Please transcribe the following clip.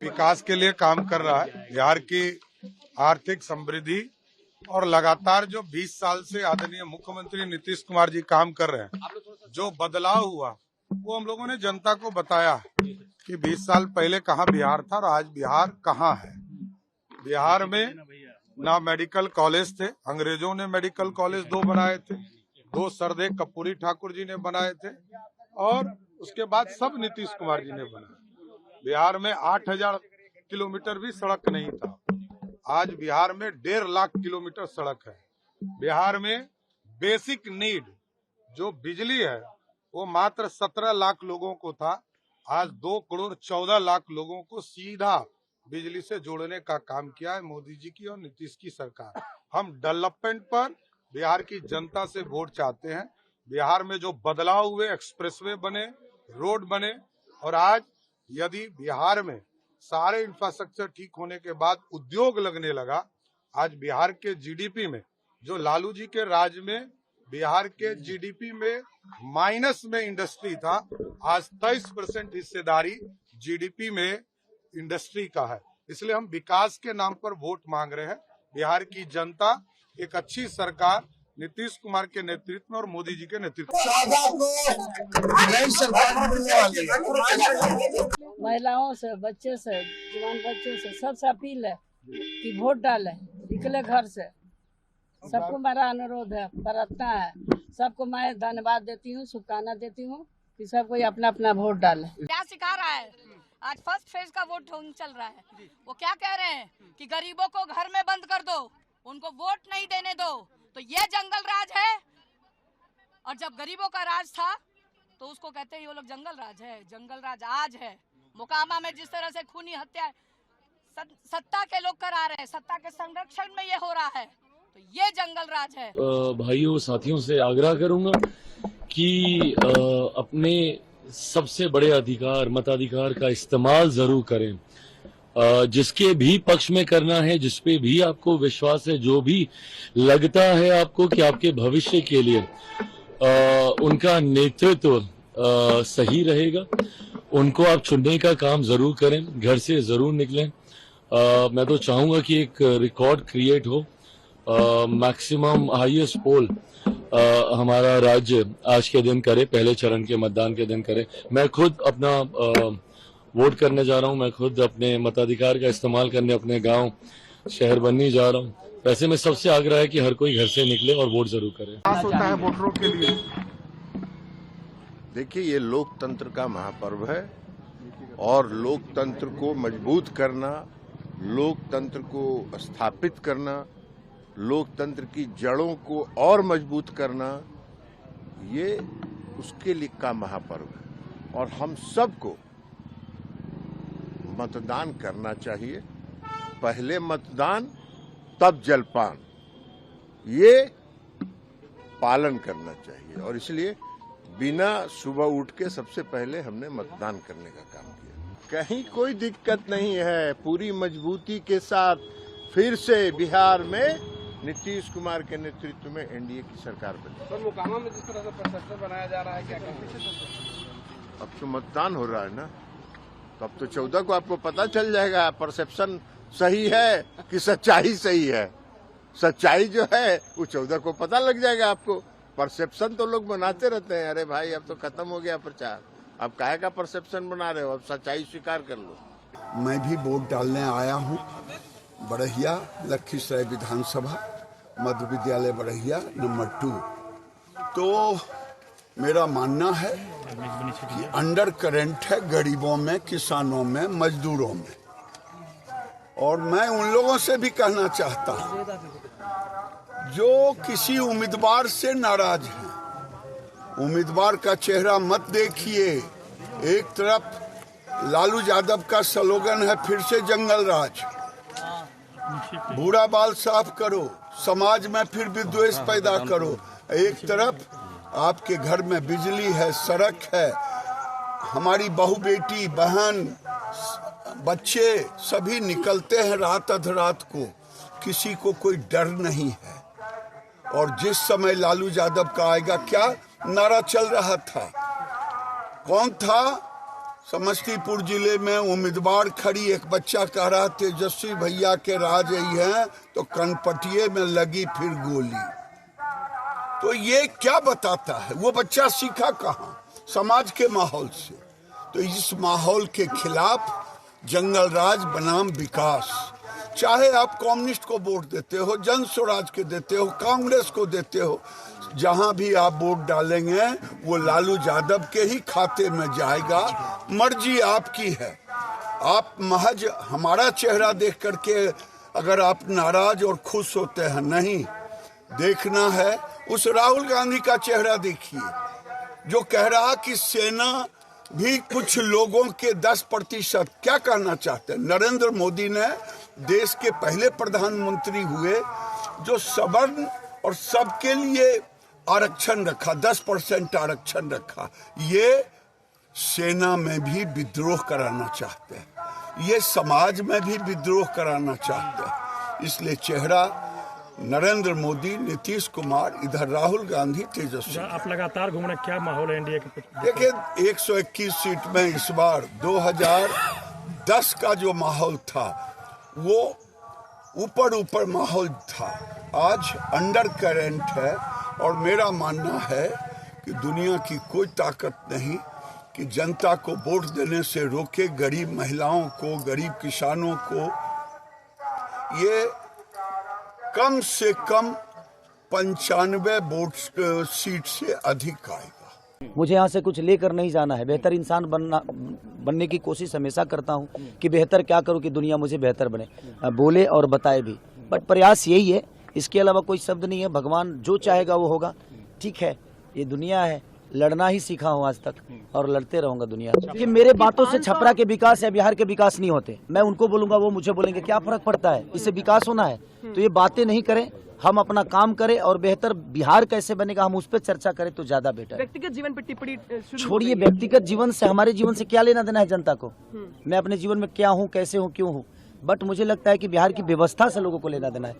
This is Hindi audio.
विकास के लिए काम कर रहा है। बिहार की आर्थिक समृद्धि और लगातार जो 20 साल से आदरणीय मुख्यमंत्री नीतीश कुमार जी काम कर रहे हैं, जो बदलाव हुआ वो हम लोगों ने जनता को बताया कि 20 साल पहले कहाँ बिहार था और आज बिहार कहाँ है। बिहार में ना मेडिकल कॉलेज थे, अंग्रेजों ने मेडिकल कॉलेज 2 बनाए थे, 2 सरदे कर्पूरी ठाकुर जी ने बनाए थे और उसके बाद सब नीतीश कुमार जी ने बनाए। बिहार में 8000 किलोमीटर भी सड़क नहीं था, आज बिहार में 1.5 लाख किलोमीटर सड़क है। बिहार में बेसिक नीड जो बिजली है वो मात्र 17 लाख लोगों को था, आज 2 करोड़ 14 लाख लोगों को सीधा बिजली से जोड़ने का काम किया है मोदी जी की और नीतीश की सरकार। हम डेवलपमेंट पर बिहार की जनता से वोट चाहते हैं। बिहार में जो बदलाव हुए, एक्सप्रेसवे बने, रोड बने और आज यदि बिहार में सारे इंफ्रास्ट्रक्चर ठीक होने के बाद उद्योग लगने लगा, आज बिहार के जीडीपी में जो लालू जी के राज में बिहार के जीडीपी में माइनस में इंडस्ट्री था, आज 23% हिस्सेदारी जीडीपी में इंडस्ट्री का है। इसलिए हम विकास के नाम पर वोट मांग रहे हैं। बिहार की जनता एक अच्छी सरकार नीतीश कुमार के नेतृत्व में और मोदी जी के नेतृत्व महिलाओं से, बच्चे से, जवान बच्चों से सबसे अपील है कि वोट डालें, निकले घर से। सबको मेरा अनुरोध है, प्रार्थना है, सबको मैं धन्यवाद देती हूँ, शुभकामना देती हूँ कि सब कोई अपना अपना वोट डाले। क्या सिखा रहा है? आज फर्स्ट फेज का वोट चल रहा है। वो क्या कह रहे हैं कि गरीबों को घर में बंद कर दो, उनको वोट नहीं देने दो। तो ये जंगल राज है। और जब गरीबों का राज था तो उसको कहते हैं ये लोग जंगल राज है। जंगल राज आज है। मोकामा में जिस तरह से खूनी हत्या सत्ता के लोग करा रहे हैं, सत्ता के संरक्षण में ये हो रहा है, तो ये जंगल राज है। भाइयों साथियों से आग्रह करूंगा कि अपने सबसे बड़े अधिकार मताधिकार का इस्तेमाल जरूर करें। जिसके भी पक्ष में करना है, जिसपे भी आपको विश्वास है, जो भी लगता है आपको कि आपके भविष्य के लिए उनका नेतृत्व सही रहेगा, उनको आप चुनने का काम जरूर करें, घर से जरूर निकलें। मैं तो चाहूंगा कि एक रिकॉर्ड क्रिएट हो, मैक्सिमम हाईएस्ट पोल हमारा राज्य आज के दिन करे, पहले चरण के मतदान के दिन करे। मैं खुद अपना वोट करने जा रहा हूं, मैं खुद अपने मताधिकार का इस्तेमाल करने अपने गांव शहर बनने जा रहा हूं। वैसे में सबसे आग्रह है कि हर कोई घर से निकले और वोट जरूर करे। क्या होता है वोटरों के लिए? देखिए, ये लोकतंत्र का महापर्व है और लोकतंत्र को मजबूत करना, लोकतंत्र को स्थापित करना, लोकतंत्र की जड़ों को और मजबूत करना, ये उसके लिए का महापर्व है और हम सबको मतदान करना चाहिए। पहले मतदान तब जलपान, ये पालन करना चाहिए और इसलिए बिना सुबह उठ के सबसे पहले हमने मतदान करने का काम किया। कहीं कोई दिक्कत नहीं है। पूरी मजबूती के साथ फिर से बिहार में नीतीश कुमार के नेतृत्व में एनडीए की सरकार बनी। सर, मोकामा में जिस तरह से परसेप्शन बनाया जा रहा है, क्या अब तो मतदान हो रहा है ना, तो अब तो 14 को आपको पता चल जाएगा परसेप्शन सही है कि सच्चाई सही है। सच्चाई जो है वो 14 को पता लग जाएगा आपको। परसेप्शन तो लोग बनाते रहते हैं, अरे भाई अब तो खत्म हो गया प्रचार, अब काहे का परसेप्शन बना रहे हो, अब सच्चाई स्वीकार कर लो। मैं भी वोट डालने आया हूँ। बड़हिया लखीसराय विधानसभा मध्य विद्यालय बड़हिया नंबर 2। तो मेरा मानना है कि अंडर करंट है गरीबों में, किसानों में, मजदूरों में। और मैं उन लोगों से भी कहना चाहता हूं जो किसी उम्मीदवार से नाराज हैं। उम्मीदवार का चेहरा मत देखिए। एक तरफ लालू यादव का स्लोगन है फिर से जंगल राज, बूढ़ा बाल साफ करो, समाज में फिर विद्वेष पैदा करो। एक तरफ आपके घर में बिजली है, सड़क है, हमारी बहू बेटी बहन बच्चे सभी निकलते हैं रात अधरात को, किसी को कोई डर नहीं है। और जिस समय लालू यादव का आएगा, क्या नारा चल रहा था, कौन था समस्तीपुर जिले में उम्मीदवार खड़ी, एक बच्चा कह रहा तेजस्वी भैया के राज ही है, तो कनपटिये में लगी फिर गोली। तो ये क्या बताता है? वो बच्चा सीखा कहाँ? समाज के माहौल से। तो इस माहौल के खिलाफ जंगल राज बनाम विकास, चाहे आप कम्युनिस्ट को वोट देते हो, जन स्वराज के देते हो, कांग्रेस को देते हो, जहां भी आप वोट डालेंगे वो लालू यादव के ही खाते में जाएगा। मर्जी आपकी है। आप महज हमारा चेहरा देख करके अगर आप नाराज और खुश होते हैं, नहीं, देखना है उस राहुल गांधी का चेहरा देखिए, जो कह रहा कि सेना भी कुछ लोगों के 10%। क्या कहना चाहते हैं? नरेंद्र मोदी ने देश के पहले प्रधानमंत्री हुए जो सवर्ण और सबके लिए आरक्षण रखा, 10% आरक्षण रखा। ये सेना में भी विद्रोह कराना चाहते हैं, ये समाज में भी विद्रोह कराना चाहते हैं। इसलिए चेहरा नरेंद्र मोदी, नीतीश कुमार, इधर राहुल गांधी, तेजस्वी। आप लगातार घूम रहे, क्या माहौल है एनडीए के? देखिए 121 सीट में इस बार 2010 का जो माहौल था वो ऊपर माहौल था, आज अंडर करेंट है। और मेरा मानना है कि दुनिया की कोई ताकत नहीं कि जनता को वोट देने से रोके। गरीब महिलाओं को, गरीब किसानों को ये कम से कम 95 वोट सीट से अधिक आएगा। मुझे यहाँ से कुछ लेकर नहीं जाना है, बेहतर इंसान बनने की कोशिश हमेशा करता हूँ कि बेहतर क्या करूँ कि दुनिया मुझे बेहतर बने, बोले और बताए भी। बट प्रयास यही है, इसके अलावा कोई शब्द नहीं है। भगवान जो चाहेगा वो होगा। ठीक है, ये दुनिया है, लड़ना ही सीखा हूँ आज तक और लड़ते रहूंगा दुनिया। कि मेरे बातों से छपरा के विकास या बिहार के विकास नहीं होते। मैं उनको बोलूंगा, वो मुझे बोलेंगे, क्या फर्क पड़ता है? इससे विकास होना है तो ये बातें नहीं करें, हम अपना काम करें और बेहतर बिहार कैसे बनेगा हम उस पर चर्चा करें तो ज्यादा बेटर। व्यक्तिगत जीवन पर टिप्पणी छोड़िए, व्यक्तिगत जीवन से हमारे जीवन से क्या लेना देना है जनता को? मैं अपने जीवन में क्या हूँ, कैसे हूँ, क्यों हूँ, बट मुझे लगता है कि बिहार की व्यवस्था से लोगों को लेना देना है।